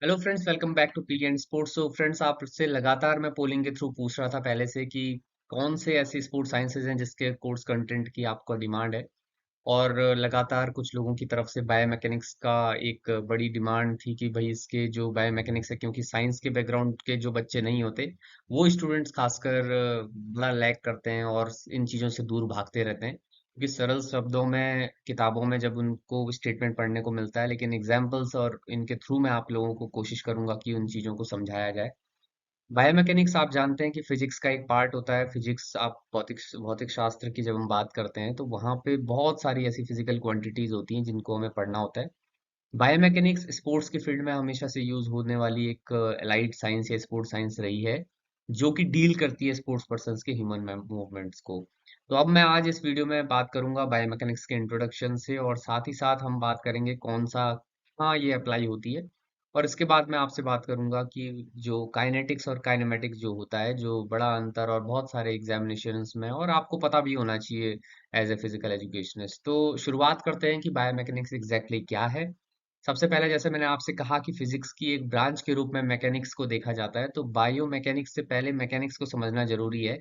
Hello friends, welcome back to PD and sports. So friends, आपसे लगातार मैं polling के थ्रू पूछ रहा था पहले से कि कौन से ऐसे स्पोर्ट्स साइंसेज हैं जिसके कोर्स कंटेंट की आपको डिमांड है। और लगातार कुछ लोगों की तरफ से बायोमैकेनिक्स का एक बड़ी डिमांड थी कि भाई इसके जो बायोमैकेनिक्स है, क्योंकि साइंस के बैकग्राउंड के जो बच्चे नहीं होते वो स्टूडेंट्स खासकर बड़ा लैग करते हैं और इन चीज़ों से दूर भागते रहते हैं, क्योंकि सरल शब्दों में किताबों में जब उनको स्टेटमेंट पढ़ने को मिलता है, लेकिन एग्जाम्पल्स और इनके थ्रू मैं आप लोगों को कोशिश करूंगा कि उन चीज़ों को समझाया जाए। बायोमैकेनिक्स आप जानते हैं कि फिजिक्स का एक पार्ट होता है। फिजिक्स आप भौतिक भौतिक शास्त्र की जब हम बात करते हैं तो वहाँ पे बहुत सारी ऐसी फिजिकल क्वांटिटीज होती हैं जिनको हमें पढ़ना होता है। बायोमैकेनिक्स स्पोर्ट्स के फील्ड में हमेशा से यूज होने वाली एक एलाइड साइंस या स्पोर्ट्स साइंस रही है, जो कि डील करती है स्पोर्ट्स पर्सन्स के ह्यूमन मूवमेंट्स को। तो अब मैं आज इस वीडियो में बात करूंगा बायोमैकेनिक्स के इंट्रोडक्शन से, और साथ ही साथ हम बात करेंगे कौन सा, हाँ, ये अप्लाई होती है। और इसके बाद मैं आपसे बात करूंगा कि जो काइनेटिक्स और काइनेमेटिक्स जो होता है, जो बड़ा अंतर और बहुत सारे एग्जामिनेशंस में और आपको पता भी होना चाहिए एज ए फिजिकल एजुकेशनिस्ट। तो शुरुआत करते हैं कि बायोमैकेनिक्स एग्जैक्टली क्या है। सबसे पहले, जैसे मैंने आपसे कहा कि फिजिक्स की एक ब्रांच के रूप में मैकेनिक्स को देखा जाता है, तो बायो मैकेनिक्स से पहले मैकेनिक्स को समझना जरूरी है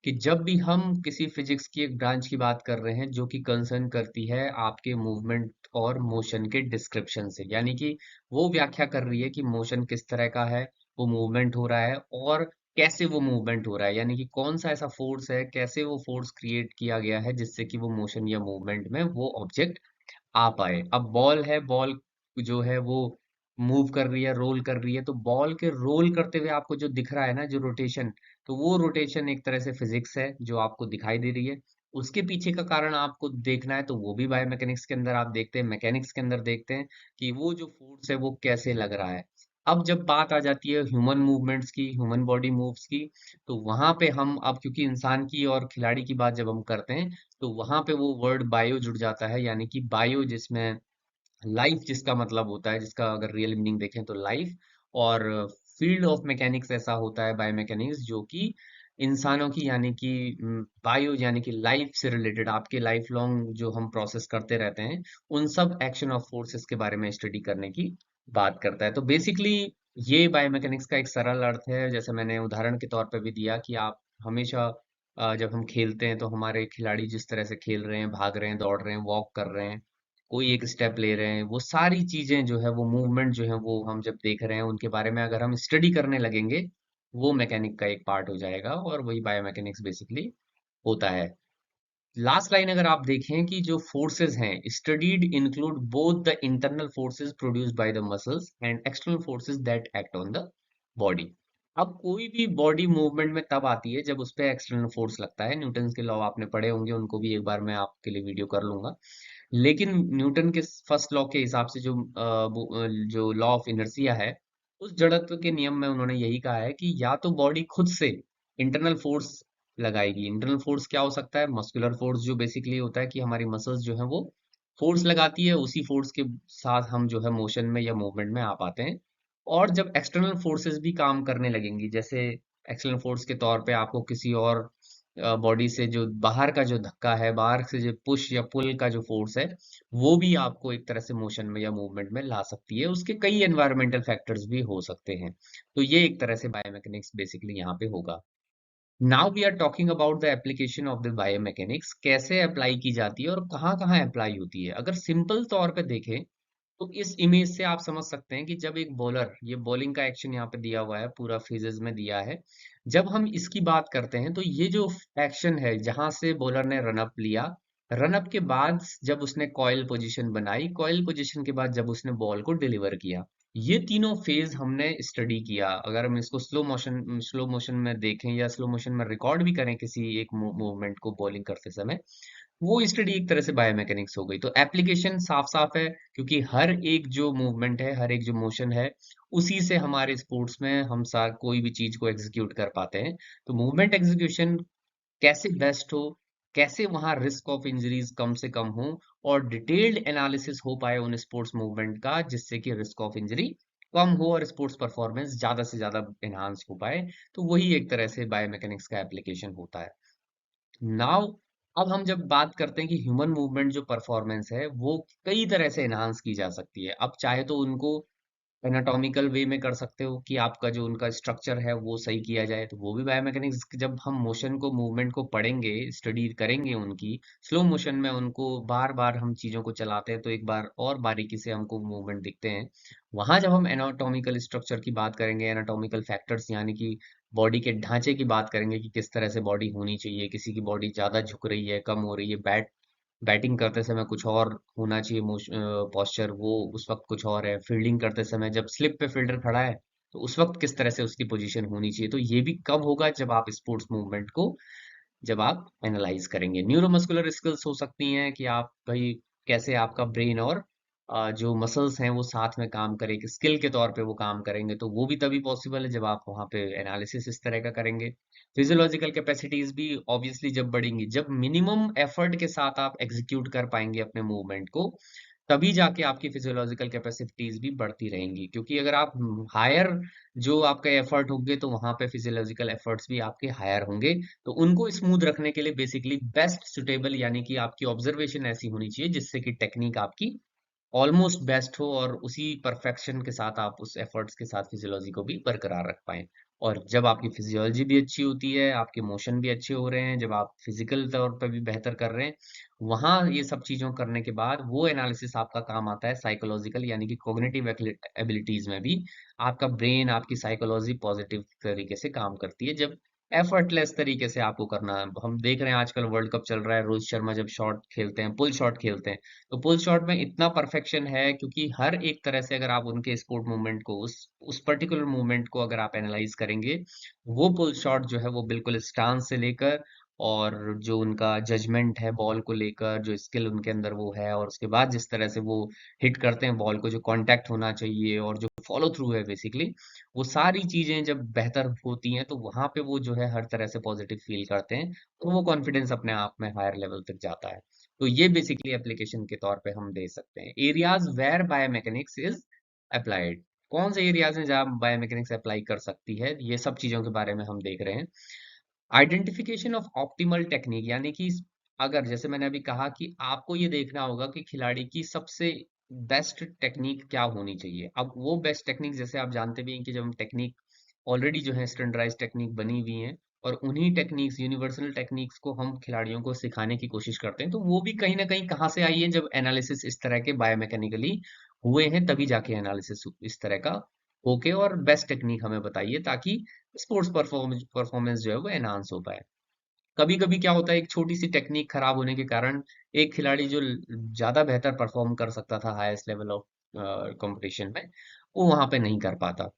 कि जब भी हम किसी फिजिक्स की एक ब्रांच की बात कर रहे हैं जो कि कंसर्न करती है आपके मूवमेंट और मोशन के डिस्क्रिप्शन से, यानी कि वो व्याख्या कर रही है कि मोशन किस तरह का है, वो मूवमेंट हो रहा है और कैसे वो मूवमेंट हो रहा है, यानी कि कौन सा ऐसा फोर्स है, कैसे वो फोर्स क्रिएट किया गया है जिससे कि वो मोशन या मूवमेंट में वो ऑब्जेक्ट आ पाए। अब बॉल है, बॉल जो है वो मूव कर रही है, रोल कर रही है, तो बॉल के रोल करते हुए आपको जो दिख रहा है ना, जो रोटेशन, तो वो रोटेशन एक तरह से फिजिक्स है जो आपको दिखाई दे रही है। उसके पीछे का कारण आपको देखना है तो वो भी बायोमैकेनिक्स के अंदर आप देखते हैं, मैकेनिक्स के अंदर देखते हैं कि वो जो फोर्स है वो कैसे लग रहा है। अब जब बात आ जाती है ह्यूमन मूवमेंट्स की, ह्यूमन बॉडी मूव्स की, तो वहां पे हम, अब क्योंकि इंसान की और खिलाड़ी की बात जब हम करते हैं, तो वहां पे वो वर्ड बायो जुड़ जाता है, यानी कि बायो जिसमें लाइफ जिसका मतलब होता है, जिसका अगर रियल मीनिंग देखें तो लाइफ, और फील्ड ऑफ मैकेनिक्स ऐसा होता है बायोमैकेनिक्स जो कि इंसानों की, यानी कि बायो यानी कि लाइफ से रिलेटेड आपके लाइफ लॉन्ग जो हम प्रोसेस करते रहते हैं, उन सब एक्शन ऑफ फोर्सेस के बारे में स्टडी करने की बात करता है। तो बेसिकली ये बायोमैकेनिक्स का एक सरल अर्थ है, जैसे मैंने उदाहरण के तौर पर भी दिया कि आप हमेशा जब हम खेलते हैं तो हमारे खिलाड़ी जिस तरह से खेल रहे हैं, भाग रहे हैं, दौड़ रहे हैं, वॉक कर रहे हैं, कोई एक स्टेप ले रहे हैं, वो सारी चीजें जो है, वो मूवमेंट जो है, वो हम जब देख रहे हैं उनके बारे में अगर हम स्टडी करने लगेंगे, वो मैकेनिक का एक पार्ट हो जाएगा और वही बायोमैकेनिक्स बेसिकली होता है। लास्ट लाइन अगर आप देखें कि जो फोर्सेस हैं studied include both the internal forces produced by the muscles and external forces that act on the body. अब कोई भी बॉडी मूवमेंट में तब आती है जब उस पे एक्सटर्नल फोर्स लगता है। न्यूटन के लॉ आपने पढ़े होंगे, उनको भी एक बार मैं आपके लिए वीडियो कर लूंगा। लेकिन न्यूटन के फर्स्ट लॉ के हिसाब से जो लॉ ऑफ इनर्शिया है, उस जड़त्व के नियम में उन्होंने यही कहा है कि या तो बॉडी खुद से इंटरनल फोर्स लगाएगी। इंटरनल फोर्स क्या हो सकता है? मस्कुलर फोर्स, जो बेसिकली होता है कि हमारी मसल्स जो है वो फोर्स लगाती है, उसी फोर्स के साथ हम जो है मोशन में या मूवमेंट में आ पाते हैं। और जब एक्सटर्नल फोर्सेस भी काम करने लगेंगी, जैसे एक्सटर्नल फोर्स के तौर पे आपको किसी और बॉडी से जो बाहर का जो धक्का है, बाहर से जो पुश या पुल का जो फोर्स है, वो भी आपको एक तरह से मोशन में या मूवमेंट में ला सकती है। उसके कई एनवायरमेंटल फैक्टर्स भी हो सकते हैं। तो ये एक तरह से बायोमैकेनिक्स बेसिकली यहाँ पे होगा। Now we are talking about the application of the biomechanics, कैसे अप्लाई की जाती है और कहाँ कहाँ अप्लाई होती है। अगर सिंपल तौर पे देखें तो इस इमेज से आप समझ सकते हैं कि जब एक बॉलर, ये बॉलिंग का एक्शन यहाँ पे दिया हुआ है, पूरा फेजेस में दिया है, जब हम इसकी बात करते हैं तो ये जो एक्शन है जहां से बॉलर ने रनअप लिया, रनअप के बाद जब उसने कॉइल पोजीशन बनाई, कॉइल पोजीशन के बाद जब उसने बॉल को डिलीवर किया, ये तीनों फेज हमने स्टडी किया। अगर हम इसको स्लो मोशन में देखें या स्लो मोशन में रिकॉर्ड भी करें किसी एक मूवमेंट को बॉलिंग करते समय, वो स्टडी एक तरह से बायोमैकेनिक्स हो गई। तो एप्लीकेशन साफ साफ है, क्योंकि हर एक जो मूवमेंट है, हर एक जो मोशन है, उसी से हमारे स्पोर्ट्स में हम सार कोई भी चीज को एग्जीक्यूट कर पाते हैं। तो मूवमेंट एग्जीक्यूशन कैसे बेस्ट हो, कैसे वहां रिस्क ऑफ इंजरीज कम से कम हो, और डिटेल्ड एनालिसिस हो पाए उन स्पोर्ट्स मूवमेंट का जिससे कि रिस्क ऑफ इंजरी कम हो और स्पोर्ट्स परफॉर्मेंस ज्यादा से ज्यादा एनहांस हो पाए, तो वही एक तरह से बायोमैकेनिक्स का एप्लीकेशन होता है। नाउ, अब हम जब बात करते हैं कि ह्यूमन मूवमेंट जो परफॉर्मेंस है वो कई तरह से एनहांस की जा सकती है। अब चाहे तो उनको एनाटॉमिकल वे में कर सकते हो कि आपका जो उनका स्ट्रक्चर है वो सही किया जाए, तो वो भी बायोमैकेनिक्स। जब हम मोशन को, मूवमेंट को पढ़ेंगे, स्टडी करेंगे उनकी, स्लो मोशन में उनको बार बार हम चीजों को चलाते हैं तो एक बार और बारीकी से हमको मूवमेंट दिखते हैं। वहां जब हम एनाटॉमिकल स्ट्रक्चर की बात करेंगे, एनाटॉमिकल फैक्टर्स यानी कि बॉडी के ढांचे की बात करेंगे कि किस तरह से बॉडी होनी चाहिए, किसी की बॉडी ज्यादा झुक रही है, कम हो रही है, बैटिंग करते समय कुछ और होना चाहिए, पोस्चर वो उस वक्त कुछ और है, फील्डिंग करते समय जब स्लिप पे फील्डर खड़ा है तो उस वक्त किस तरह से उसकी पोजीशन होनी चाहिए, तो ये भी कब होगा, जब आप स्पोर्ट्स मूवमेंट को जब आप एनालाइज करेंगे। न्यूरोमस्कुलर स्किल्स हो सकती हैं कि आप भाई कैसे आपका ब्रेन और जो मसल्स हैं वो साथ में काम करें, स्किल के तौर पे वो काम करेंगे, तो वो भी तभी पॉसिबल है जब आप वहाँ पे एनालिसिस इस तरह का करेंगे। फिजियोलॉजिकल कैपेसिटीज भी ऑब्वियसली जब बढ़ेंगी, जब मिनिमम एफर्ट के साथ आप एग्जीक्यूट कर पाएंगे अपने मूवमेंट को, तभी जाके आपकी फिजियोलॉजिकल कैपेसिटीज भी बढ़ती रहेंगी। क्योंकि अगर आप हायर जो आपका एफर्ट होंगे तो वहां पे फिजियोलॉजिकल एफर्ट्स भी आपके हायर होंगे। तो उनको स्मूथ रखने के लिए बेसिकली बेस्ट सुटेबल यानी कि आपकी ऑब्जर्वेशन ऐसी होनी चाहिए जिससे कि टेक्निक आपकी ऑलमोस्ट बेस्ट हो और उसी परफेक्शन के साथ आप उस एफर्ट्स के साथ फिजियोलॉजी को भी बरकरार रख पाएं। और जब आपकी फिजियोलॉजी भी अच्छी होती है, आपके मोशन भी अच्छे हो रहे हैं, जब आप फिजिकल तौर पर भी बेहतर कर रहे हैं, वहां ये सब चीजों करने के बाद वो एनालिसिस आपका काम आता है साइकोलॉजिकल यानी कि कॉग्निटिव एबिलिटीज में भी। आपका ब्रेन, आपकी साइकोलॉजी पॉजिटिव तरीके से काम करती है जब एफर्टलेस तरीके से आपको करना है। हम देख रहे हैं आजकल वर्ल्ड कप चल रहा है, रोहित शर्मा जब शॉट खेलते हैं, पुल शॉट खेलते हैं, तो पुल शॉट में इतना परफेक्शन है क्योंकि हर एक तरह से अगर आप उनके स्पोर्ट मूवमेंट को, उस पर्टिकुलर मूवमेंट को अगर आप एनालाइज करेंगे, वो पुल शॉट जो है वो बिल्कुल स्टांस से लेकर और जो उनका जजमेंट है बॉल को लेकर, जो स्किल उनके अंदर वो है, और उसके बाद जिस तरह से वो हिट करते हैं बॉल को, जो कांटेक्ट होना चाहिए और जो फॉलो थ्रू है बेसिकली, वो सारी चीजें जब बेहतर होती हैं तो वहां पे वो जो है हर तरह से पॉजिटिव फील करते हैं और वो कॉन्फिडेंस अपने आप में हायर लेवल तक जाता है। तो ये बेसिकली एप्लीकेशन के तौर पे हम दे सकते हैं। Areas where biomechanics is applied, कौन से एरियाज हैं जहां बायोमैकेनिक्स अप्लाई कर सकती है, ये सब चीजों के बारे में हम देख रहे हैं। आइडेंटिफिकेशन ऑफ ऑप्टिमल टेक्निक यानी कि अगर जैसे मैंने अभी कहा कि आपको ये देखना होगा कि खिलाड़ी की सबसे बेस्ट टेक्निक क्या होनी चाहिए। अब वो बेस्ट टेक्निक, जैसे आप जानते भी हैं कि जब हम टेक्निक ऑलरेडी जो है स्टैंडर्डाइज टेक्निक बनी हुई हैं और उन्हीं टेक्निक्स, यूनिवर्सल टेक्निक्स को हम खिलाड़ियों को सिखाने की कोशिश करते हैं, तो वो भी कहीं ना कहीं कहाँ से आई है, जब एनालिसिस इस तरह के बायोमैकेनिकली हुए हैं तभी जाके एनालिसिस इस तरह का होके और बेस्ट टेक्निक हमें बताइए ताकि स्पोर्ट्स परफॉर्मेंस परफॉर्मेंस जो है वो एनहांस हो पाए। कभी कभी क्या होता है, एक छोटी सी टेक्निक खराब होने के कारण एक खिलाड़ी जो ज्यादा बेहतर परफॉर्म कर सकता था हाईएस्ट लेवल ऑफ कंपटीशन में, वो वहां पे नहीं कर पाता।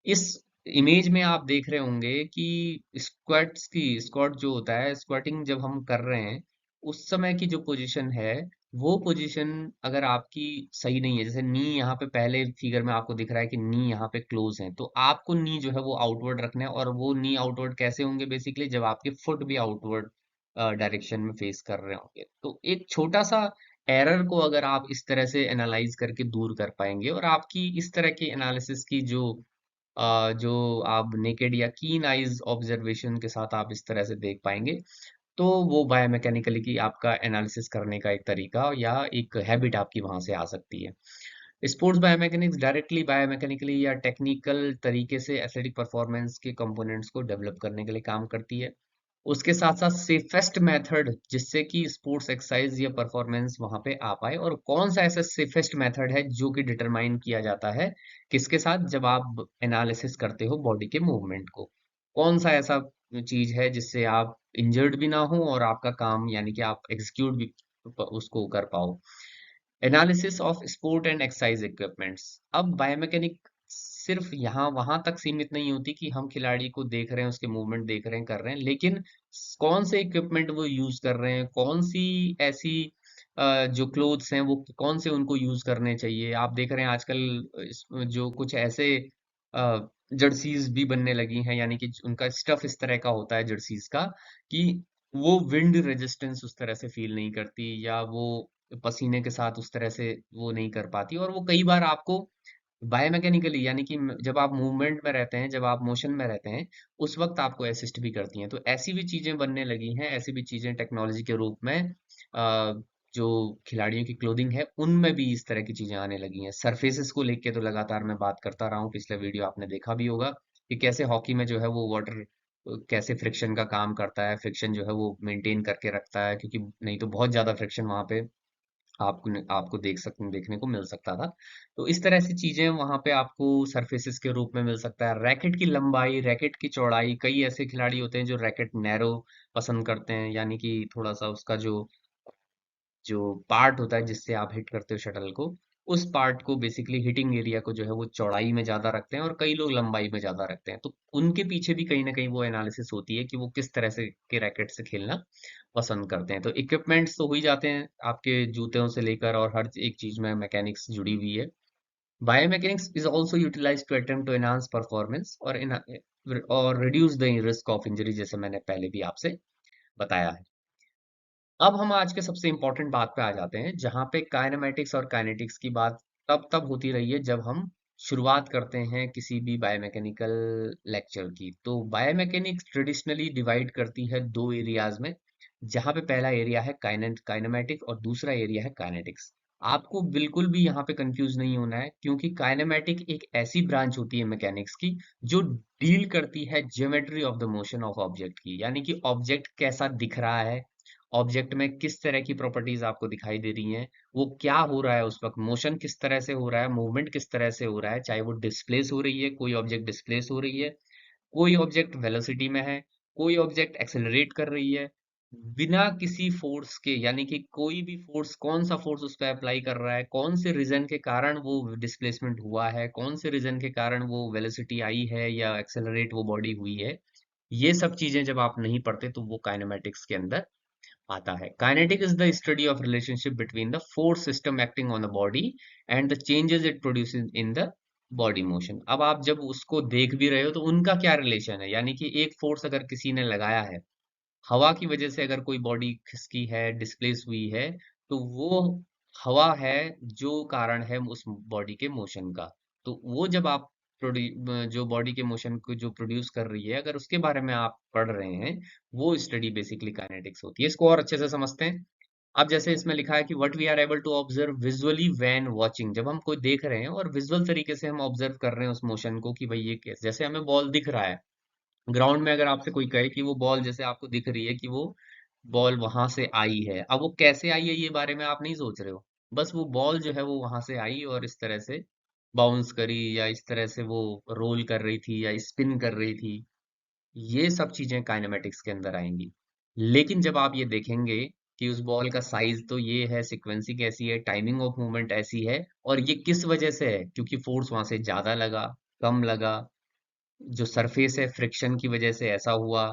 इस इमेज में आप देख रहे होंगे कि स्क्वाट जो होता है, स्क्वाटिंग जब हम कर रहे हैं उस समय की जो पोजीशन है, वो पोजीशन अगर आपकी सही नहीं है, जैसे नी यहाँ पे पहले फिगर में आपको दिख रहा है कि नी यहाँ पे क्लोज है, तो आपको नी जो है वो आउटवर्ड रखना है। और वो नी आउटवर्ड कैसे होंगे, बेसिकली जब आपके फुट भी आउटवर्ड डायरेक्शन में फेस कर रहे होंगे। तो एक छोटा सा एरर को अगर आप इस तरह से एनालाइज करके दूर कर पाएंगे और आपकी इस तरह की एनालिसिस की जो आप नेकेड या कीन आइज ऑब्जर्वेशन के साथ आप इस तरह से देख पाएंगे, तो वो बायोमैकेनिकली की आपका एनालिसिस करने का एक तरीका या एक हैबिट आपकी वहां से आ सकती है। स्पोर्ट्स बायोमैकेनिक्स डायरेक्टली बायोमैकेनिकली या टेक्निकल तरीके से एथलेटिक परफॉर्मेंस के कंपोनेंट्स को डेवलप करने के लिए काम करती है। उसके साथ साथ सेफेस्ट मेथड जिससे कि स्पोर्ट्स एक्सरसाइज या परफॉर्मेंस वहां पे आ पाए, और कौन सा ऐसा सेफेस्ट मेथड है जो कि डिटरमाइन किया जाता है किसके साथ, जब आप एनालिसिस करते हो बॉडी के मूवमेंट को, कौन सा ऐसा चीज है जिससे आप इंजर्ड भी ना हो और आपका काम यानी कि आप एग्जीक्यूट भी उसको कर पाओ। Analysis of sport and exercise equipments. अब बायोमैकेनिक सिर्फ यहाँ वहां तक सीमित नहीं होती कि हम खिलाड़ी को देख रहे हैं, उसके मूवमेंट देख रहे हैं, कर रहे हैं, लेकिन कौन से इक्विपमेंट वो यूज कर रहे हैं, कौन सी ऐसी जो क्लोथ्स हैं वो कौन से उनको यूज करने चाहिए। आप देख रहे हैं आजकल जो कुछ ऐसे जर्सीज भी बनने लगी हैं, यानी कि उनका स्टफ इस तरह का होता है जर्सीज का कि वो विंड रेजिस्टेंस उस तरह से फील नहीं करती, या वो पसीने के साथ उस तरह से वो नहीं कर पाती, और वो कई बार आपको बायोमैकेनिकली यानी कि जब आप मूवमेंट में रहते हैं, जब आप मोशन में रहते हैं, उस वक्त आपको असिस्ट भी करती हैं। तो ऐसी भी चीजें बनने लगी हैं, ऐसी भी चीजें टेक्नोलॉजी के रूप में जो खिलाड़ियों की क्लोथिंग है उनमें भी इस तरह की चीजें आने लगी हैं। सरफेसेस को लेके तो लगातार मैं बात करता रहा हूँ, पिछले वीडियो आपने देखा भी होगा कि कैसे हॉकी में जो है वो वाटर कैसे फ्रिक्शन का काम करता है, फ्रिक्शन जो है वो मेंटेन करके रखता है, क्योंकि नहीं तो बहुत ज्यादा फ्रिक्शन वहां पे आपको देखने को मिल सकता था। तो इस तरह से चीजें वहां पे आपको सरफेसेस के रूप में मिल सकता है। रैकेट की लंबाई, रैकेट की चौड़ाई, कई ऐसे खिलाड़ी होते हैं जो रैकेट नैरो पसंद करते हैं, यानी कि थोड़ा सा उसका जो पार्ट होता है जिससे आप हिट करते हो शटल को, उस पार्ट को बेसिकली हिटिंग एरिया को जो है वो चौड़ाई में ज्यादा रखते हैं, और कई लोग लंबाई में ज्यादा रखते हैं। तो उनके पीछे भी कहीं ना कहीं वो एनालिसिस होती है कि वो किस तरह से के रैकेट से खेलना पसंद करते हैं। तो इक्विपमेंट्स तो हो ही जाते हैं, आपके जूतों से लेकर और हर एक चीज में मैकेनिक्स जुड़ी हुई है। Biomechanics is also utilise to attempt to enhance performance और reduce the risk of injury, जैसे मैंने पहले भी आपसे बताया है। अब हम आज के सबसे इम्पोर्टेंट बात पे आ जाते हैं, जहां पे काइनेमैटिक्स और काइनेटिक्स की बात तब तब होती रही है जब हम शुरुआत करते हैं किसी भी बायोमैकेनिकल लेक्चर की। तो बायोमैकेनिक्स ट्रेडिशनली डिवाइड करती है दो एरियाज में, जहां पे पहला एरिया है काइनेमैटिक और दूसरा एरिया है काइनेटिक्स। आपको बिल्कुल भी यहाँ पे कंफ्यूज नहीं होना है, क्योंकि काइनेमैटिक एक ऐसी ब्रांच होती है मैकेनिक्स की जो डील करती है geometry of the motion of object की, यानी कि ऑब्जेक्ट कैसा दिख रहा है, ऑब्जेक्ट में किस तरह की प्रॉपर्टीज आपको दिखाई दे रही हैं, वो क्या हो रहा है उस वक्त, मोशन किस तरह से हो रहा है, मूवमेंट किस तरह से हो रहा है, चाहे वो डिस्प्लेस हो रही है, कोई ऑब्जेक्ट डिस्प्लेस हो रही है, कोई ऑब्जेक्ट वेलोसिटी में है, कोई ऑब्जेक्ट एक्सेलरेट कर रही है, बिना किसी फोर्स के, यानी कि कोई भी फोर्स, कौन सा फोर्स उस पर अप्लाई कर रहा है, कौन से रीजन के कारण वो डिस्प्लेसमेंट हुआ है, कौन से रीजन के कारण वो वेलोसिटी आई है या एक्सेलरेट वो बॉडी हुई है, ये सब चीजें जब आप नहीं पढ़ते तो वो काइनेमेटिक्स के अंदर आता है। Kinetic is the study of relationship between the force system acting on the body and the changes it produces in the body motion. अब आप जब उसको देख भी रहे हो तो उनका क्या रिलेशन है, यानी कि एक फोर्स अगर किसी ने लगाया है, हवा की वजह से अगर कोई बॉडी खिसकी है, डिस्प्लेस हुई है, तो वो हवा है जो कारण है उस बॉडी के मोशन का। तो वो जब आप जो बॉडी के मोशन को जो प्रोड्यूस कर रही है, अगर उसके बारे में आप पढ़ रहे हैं, वो स्टडी बेसिकली काइनेटिक्स होती है। इसको और अच्छे से समझते हैं। अब जैसे इसमें लिखा है कि what we are able to observe visually when watching, जब हम कोई देख रहे हैं और विजुअल तरीके से हम ऑब्जर्व कर रहे हैं उस मोशन को कि भाई ये कैसे, जैसे हमें बॉल दिख रहा है ग्राउंड में, अगर आपसे कोई कहे कि वो बॉल जैसे आपको दिख रही है कि वो बॉल वहां से आई है, अब वो कैसे आई है ये बारे में आप नहीं सोच रहे हो, बस वो बॉल जो है वो वहां से आई और इस तरह से बाउंस करी, या इस तरह से वो रोल कर रही थी या स्पिन कर रही थी, ये सब चीजें काइनेमेटिक्स के अंदर आएंगी। लेकिन जब आप ये देखेंगे कि उस बॉल का साइज तो ये है, सिक्वेंसिंग ऐसी है, टाइमिंग ऑफ मूवमेंट ऐसी है, और ये किस वजह से है, क्योंकि फोर्स वहां से ज्यादा लगा, कम लगा, जो सरफेस है फ्रिक्शन की वजह से ऐसा हुआ,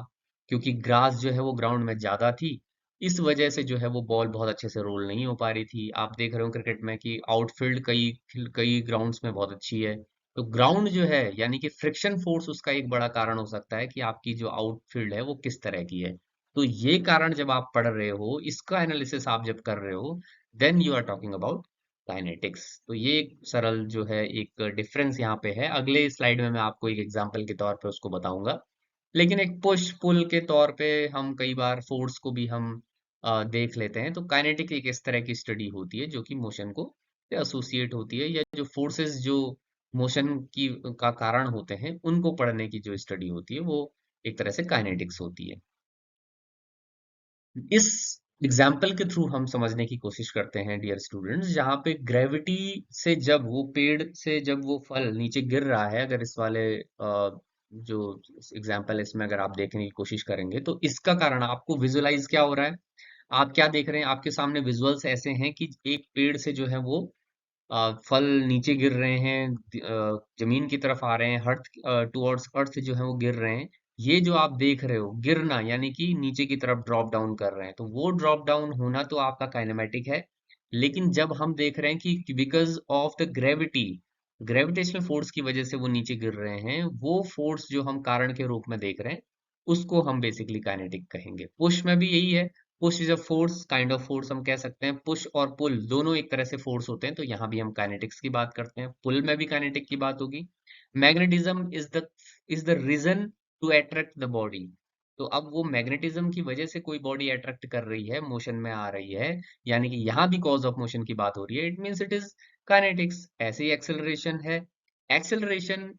क्योंकि ग्रास जो है वो ग्राउंड में ज्यादा थी, इस वजह से जो है वो बॉल बहुत अच्छे से रोल नहीं हो पा रही थी। आप देख रहे हो क्रिकेट में कि आउटफील्ड कई कई ग्राउंड्स में बहुत अच्छी है, तो ग्राउंड जो है यानी कि फ्रिक्शन फोर्स उसका एक बड़ा कारण हो सकता है कि आपकी जो आउटफील्ड है वो किस तरह की है। तो ये कारण जब आप पढ़ रहे हो, इसका एनालिसिस आप जब कर रहे हो, then you are talking about kinetics. तो ये एक सरल जो है एक डिफरेंस यहाँ पे है, अगले स्लाइड में मैं आपको एक एग्जांपल के तौर पे उसको बताऊंगा। लेकिन एक पुश पुल के तौर पे हम कई बार फोर्स को भी हम देख लेते हैं। तो काइनेटिक एक इस तरह की स्टडी होती है जो कि मोशन को एसोसिएट होती है, या जो फोर्सेस जो मोशन की का कारण होते हैं उनको पढ़ने की जो स्टडी होती है वो एक तरह से काइनेटिक्स होती है। इस एग्जाम्पल के थ्रू हम समझने की कोशिश करते हैं डियर स्टूडेंट्स, जहाँ पे ग्रेविटी से जब वो पेड़ से जब वो फल नीचे गिर रहा है, अगर इस वाले जो एग्जाम्पल इसमें अगर आप देखने की कोशिश करेंगे तो इसका कारण आपको विजुअलाइज क्या हो रहा है, आप क्या देख रहे हैं, आपके सामने विजुअल्स ऐसे हैं कि एक पेड़ से जो है वो फल नीचे गिर रहे हैं, जमीन की तरफ आ रहे हैं, अर्थ टुवर्ड्स अर्थ जो है वो गिर रहे हैं। ये जो आप देख रहे हो गिरना, यानी कि नीचे की तरफ ड्रॉप डाउन कर रहे हैं, तो वो ड्रॉप डाउन होना तो आपका काइनेमेटिक है। लेकिन जब हम देख रहे हैं कि because of the gravity, gravitational force की वजह से वो नीचे गिर रहे हैं, वो फोर्स जो हम कारण के रूप में देख रहे हैं उसको हम बेसिकली काइनेटिक कहेंगे। पुश में भी यही है, push is a force, kind of force हम कह सकते हैं। पुश और पुल दोनों एक तरह से फोर्स होते हैं, तो यहाँ भी हम काइनेटिक्स की बात करते हैं, पुल में भी काइनेटिक की बात होगी। Magnetism is the reason to attract the body, तो अब वो मैग्नेटिज्म की वजह से कोई बॉडी अट्रैक्ट कर रही है, मोशन में आ रही है, यानी कि यहाँ भी कॉज ऑफ मोशन की बात हो रही है, it means it is kinetics. ऐसे ही एक्सेलरेशन है। एक्सेलरेशन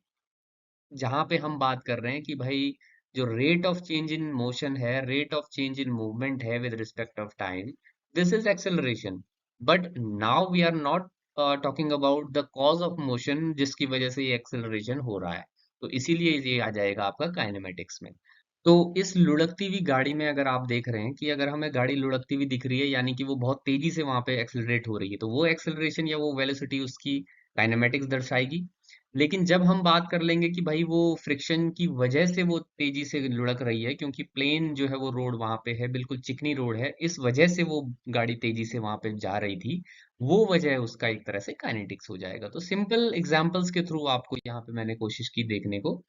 जहाँ पे हम बात कर रहे हैं कि भाई जो rate of change in motion है, rate of change in movement है with respect of time, this is acceleration. But now we are not talking about the cause of motion जिसकी वजह से ये एक्सेलरेशन हो रहा है। तो इसीलिए ये आ जाएगा आपका काइनेमेटिक्स में। तो इस लुढ़कती हुई गाड़ी में अगर आप देख रहे हैं कि अगर हमें गाड़ी लुढ़कती हुई दिख रही है, यानी कि वो बहुत तेजी से वहां पे एक्सेलरेट हो रही है, तो वो एक्सेलरेशन या वो वेलोसिटी उसकी काइनेमेटिक्स दर्शाएगी। लेकिन जब हम बात कर लेंगे कि भाई वो फ्रिक्शन की वजह से वो तेजी से लुढ़क रही है, क्योंकि प्लेन जो है वो रोड वहां पे है, बिल्कुल चिकनी रोड है, इस वजह से वो गाड़ी तेजी से वहां पे जा रही थी, वो वजह है उसका एक तरह से काइनेटिक्स हो जाएगा। तो सिंपल एग्जांपल्स के थ्रू आपको यहाँ पे मैंने कोशिश की देखने को।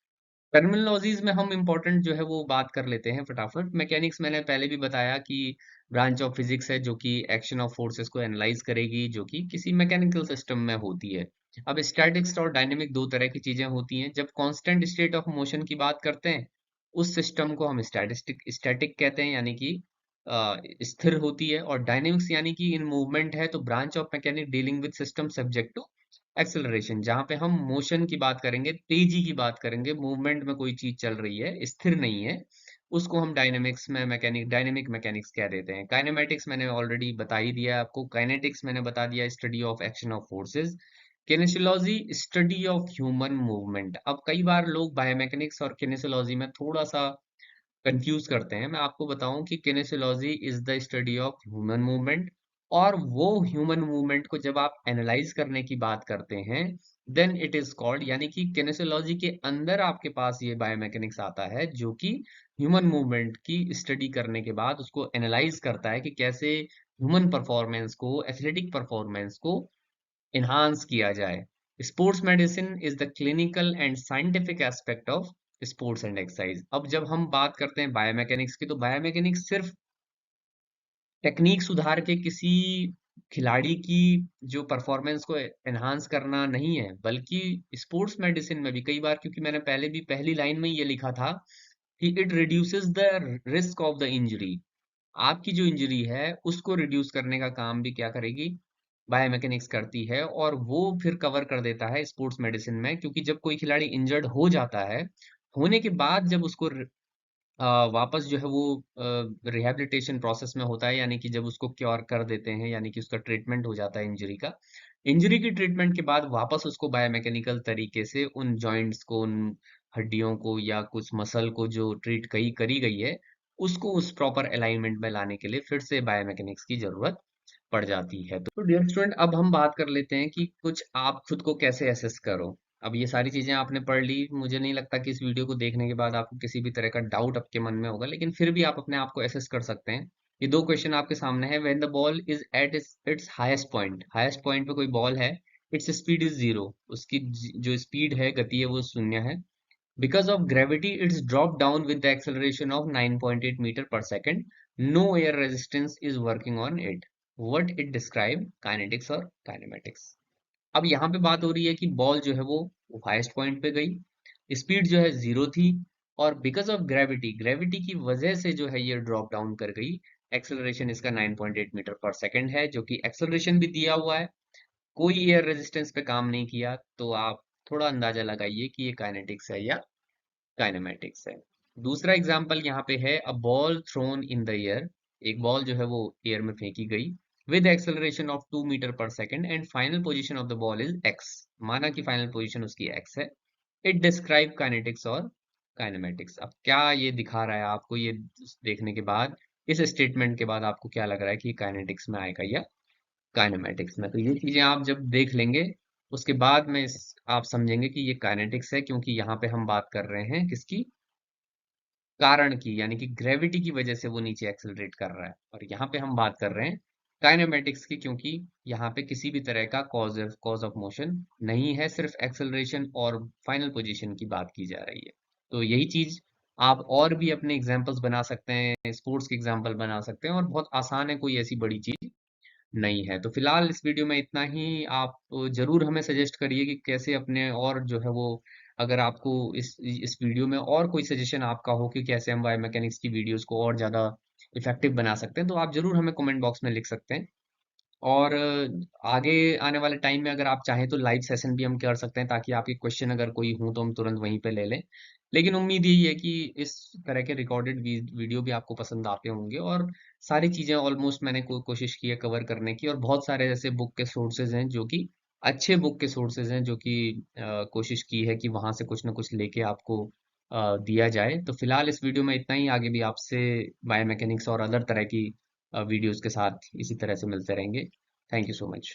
टर्मिनोलॉजीज में हम इंपॉर्टेंट जो है वो बात कर लेते हैं फटाफट। मैकेनिक्स मैंने पहले भी बताया कि ब्रांच ऑफ फिजिक्स है जो कि एक्शन ऑफ फोर्सेस को एनालाइज करेगी, जो कि किसी मैकेनिकल सिस्टम में होती है। अब स्टैटिक्स और डायनेमिक दो तरह की चीजें होती हैं। जब कांस्टेंट स्टेट ऑफ मोशन की बात करते हैं, उस सिस्टम को हम स्टैटिक कहते हैं, यानी कि स्थिर होती है। और डायनेमिक्स यानी कि इन मूवमेंट है, तो branch of mechanic dealing with system subject to acceleration, जहां पे हम मोशन की बात करेंगे, तेजी की बात करेंगे, मूवमेंट में कोई चीज चल रही है, स्थिर नहीं है, उसको हम डायनेमिक्स में डायनेमिक मैकेनिक्स कह देते हैं। काइनेमेटिक्स मैंने ऑलरेडी बता ही दिया आपको। काइनेटिक्स मैंने बता दिया study of action of forces. Kinesiology study of human movement. अब कई बार लोग बायोमैकेनिक्स और किनेसियोलॉजी में थोड़ा सा कंफ्यूज करते हैं। मैं आपको बताऊं कि kinesiology is the study of human movement, और वो ह्यूमन मूवमेंट को जब आप एनालाइज करने की बात करते हैं, देन इट इज कॉल्ड, यानी कि किनेसियोलॉजी के अंदर आपके पास ये बायोमैकेनिक्स आता है जो कि ह्यूमन मूवमेंट की स्टडी करने के बाद उसको एनालाइज करता है कि कैसे ह्यूमन परफॉर्मेंस को, एथलेटिक परफॉर्मेंस को enhance किया जाए। Sports medicine is the clinical and scientific aspect of sports and exercise. अब जब हम बात करते हैं बायोमैकेनिक्स की, तो बायोमैकेनिक्स सिर्फ टेक्निक सुधार के किसी खिलाड़ी की जो परफॉर्मेंस को एनहांस करना नहीं है, बल्कि स्पोर्ट्स मेडिसिन में भी कई बार, क्योंकि मैंने पहले भी पहली लाइन में ये लिखा था कि it reduces the risk of the injury. आपकी जो इंजरी है उसको रिड्यूस करने का काम भी क्या करेगी, बायोमैकेनिक्स करती है। और वो फिर कवर कर देता है स्पोर्ट्स मेडिसिन में, क्योंकि जब कोई खिलाड़ी इंजर्ड हो जाता है, होने के बाद जब उसको वापस जो है वो रिहैबिलिटेशन प्रोसेस में होता है, यानी कि जब उसको क्योर कर देते हैं, यानी कि उसका ट्रीटमेंट हो जाता है इंजरी का। इंजरी की ट्रीटमेंट के बाद वापस उसको बायोमैकेनिकल तरीके से उन जॉइंट्स को, उन हड्डियों को या कुछ मसल को जो ट्रीट करी करी गई है, उसको उस प्रॉपर अलाइनमेंट में लाने के लिए फिर से बायोमैकेनिक्स की जरूरत पड़ जाती है। तो डियर स्टूडेंट, अब हम बात कर लेते हैं कि कुछ आप खुद को कैसे असेस करो। अब ये सारी चीजें आपने पढ़ ली, मुझे नहीं लगता कि इस वीडियो को देखने के बाद आपको किसी भी तरह का डाउट आपके मन में होगा, लेकिन फिर भी आप अपने आप को असेस कर सकते हैं। ये दो क्वेश्चन आपके सामने है। When the ball is at its highest point पे कोई बॉल है, इट्स स्पीड इज जीरो, उसकी जो स्पीड है, गति है, वो शून्य है। Because of gravity, it's dropped down with the acceleration of 9.8 meter per second. No air resistance is working on it. What it describe? Kinetics और kinematics. अब यहाँ पे बात हो रही है कि बॉल जो है वो हाईएस्ट पॉइंट पे गई, स्पीड जो है जीरो थी, और बिकॉज ऑफ ग्रेविटी, ग्रेविटी की वजह से जो है ये ड्रॉप डाउन कर गई। एक्सेलरेशन इसका 9.8 मीटर पर सेकंड है, जो कि एक्सेलरेशन भी दिया हुआ है, कोई एयर रेजिस्टेंस पे काम नहीं किया। तो आप थोड़ा अंदाजा लगाइए कि ये काइनेटिक्स है या काइनेमेटिक्स है। दूसरा एग्जाम्पल यहाँ पे है, a ball thrown in the air. एक बॉल जो है वो एयर में फेंकी गई with acceleration of 2 metre per second and final position of the ball is x. माना कि फाइनल पोजीशन उसकी एक्स है। इट डिस्क्राइब काइनेटिक्स और काइनेमेटिक्स। अब क्या ये दिखा रहा है आपको, ये देखने के बाद, इस स्टेटमेंट के बाद आपको क्या लग रहा है कि काइनेटिक्स में आएगा या काइनेमेटिक्स में? तो ये चीजें आप जब देख लेंगे, उसके बाद में आप समझेंगे कि ये काइनेटिक्स है, क्योंकि यहाँ पे हम बात कर रहे हैं किसकी, कारण की, यानी कि ग्रेविटी की वजह से वो नीचे एक्सेलरेट कर रहा है। और यहाँ पे हम बात कर रहे हैं काइनेमेटिक्स की, क्योंकि यहाँ पे किसी भी तरह का कॉज ऑफ मोशन नहीं है, सिर्फ एक्सेलरेशन और फाइनल पोजीशन की बात की जा रही है। तो यही चीज आप और भी अपने एग्जांपल्स बना सकते हैं, स्पोर्ट्स के एग्जांपल बना सकते हैं, और बहुत आसान है, कोई ऐसी बड़ी चीज नहीं है। तो फिलहाल इस वीडियो में इतना ही। आप ज़रूर हमें सजेस्ट करिए कि कैसे अपने और जो है वो, अगर आपको इस वीडियो में और कोई सजेशन आपका हो कि कैसे हम बायोमैकेनिक्स की वीडियोज़ को और ज़्यादा इफ़ेक्टिव बना सकते हैं, तो आप ज़रूर हमें कमेंट बॉक्स में लिख सकते हैं। और आगे आने वाले टाइम में अगर आप चाहें तो लाइव सेशन भी हम कर सकते हैं, ताकि आपके क्वेश्चन अगर कोई हो तो हम तुरंत वहीं पे ले लें। लेकिन उम्मीद यही है कि इस तरह के रिकॉर्डेड वीडियो भी आपको पसंद आते होंगे, और सारी चीज़ें ऑलमोस्ट मैंने कोशिश की है कवर करने की, और बहुत सारे ऐसे बुक के सोर्सेज हैं जो कि अच्छे बुक के सोर्सेज हैं, जो कि कोशिश की है कि वहां से कुछ ना कुछ लेके आपको दिया जाए। तो फिलहाल इस वीडियो में इतना ही। आगे भी आपसे बायोमैकेनिक्स और अदर तरह की वीडियोस के साथ इसी तरह से मिलते रहेंगे। Thank you so much.